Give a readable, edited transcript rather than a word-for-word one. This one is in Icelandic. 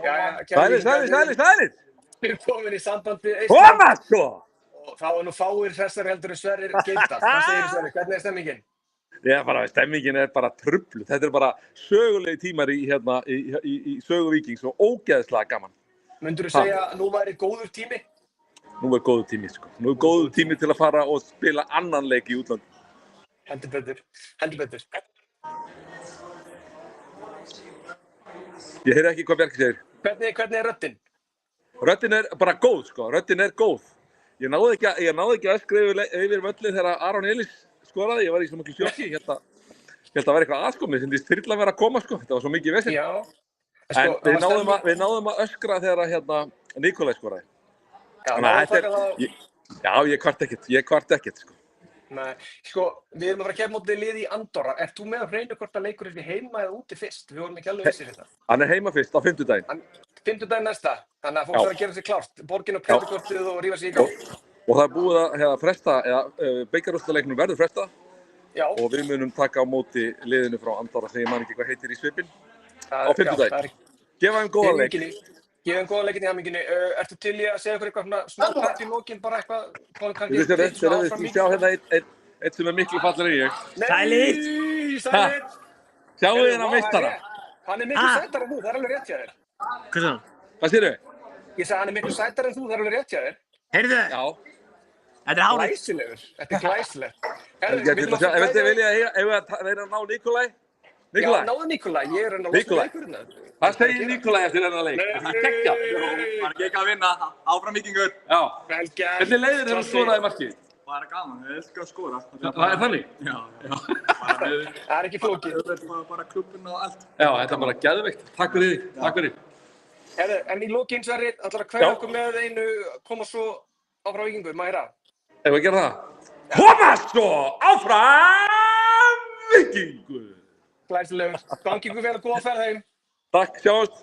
Sælir! Við erum komin í sambandi Koma svo! og þá nú fáir hressar heldur en Sverrir Geirdal. Hvað segir Sverrir? Hvernig stemmingin? Stemmingin bara trufluð. Þetta bara sögulegi tímar í sögu Víkings og ógeðslega gaman. Myndirðu segja að nú væri góður tími? Nú góður tími, sko. Nú góður tími til að fara og spila annan leik í útlönd. Heldur betur. Ég heyri ekki hvað Bjarki segir. Hvernig röddin? Röddin bara góð, sko. Röddin góð. Ég náði ekki að öskra yfir völlin þegar Aron Elís skoraði. Ég var í svo miklu sjokki. Ég held að það væri eitthvað aðskomi. Mér finnst þyrla vera að koma, sko. Þetta var svo mikið vesinn. Já. En við náðum að öskra þegar Nikolaj skoraði. Ég kvart ekkert, sko. Nei, sko, við erum að fara að keppa móti liði í Andorra. Ert þú með að hreinu hvort að leikurinn er heima eða úti fyrst? Við vorum ekki alveg vissir þetta. Hann er heima fyrst á fimmtudaginn. Fimmtudaginn næsta, þannig að fólk þarf að gera sér klárt. Borgin og kreditkortið og rífa sig í gang. Og það er búið að fresta, bikarúrslitaleiknum verður fresta. Já. Og við munum taka á móti liðinu frá Andorra sem ég man ekki hvað heitir í svipinn. Á fimmtudaginn. Gefa þeim góðan leik. Gefum góða leikinn í hamingjunni. Ertu til í að segja okkur eitthvað smá tætt í lokin, bara eitthvað? Við sjá hérna eitt sem er miklu fallegri en ég. Sælir! Sjáu þið hérna meistara? Hann er miklu sætari en þú, það er alveg rétt hjá þér. Hvað sagði? Hvað segirðu? Ég sagði hann er miklu sætari en þú, það er alveg rétt hjá þér. Heyrðu? Já. Þetta er hárið. Glæsilegur. Þetta er glæsilegt. Ef við að ná Nikolaj? Já, náðu Nikolaj, ég er að losa leikurinn. Hvað segir Nikolaj eftir þennan leik? Það er geggjað. Var ekki að vinna, áfram Víkingur. Já. Vel gert. Hvernig leiðir þér að skoraði markið? Bara gaman, ég elska að skora. Það er þannig? Já. Það er ekki flókið. Bara klubbinn og allt. Já, þetta er bara geðveikt. Takk fyrir. En í lokin, Sverrir, ætlar að kveðja okkur með einu, koma svo áfram Víkingur, Mæra. Ef við gera það? Koma svo áfram Víkingur! Glæsilegur. Gangi ykkur vel og góða ferð heim. Takk, sjáumst.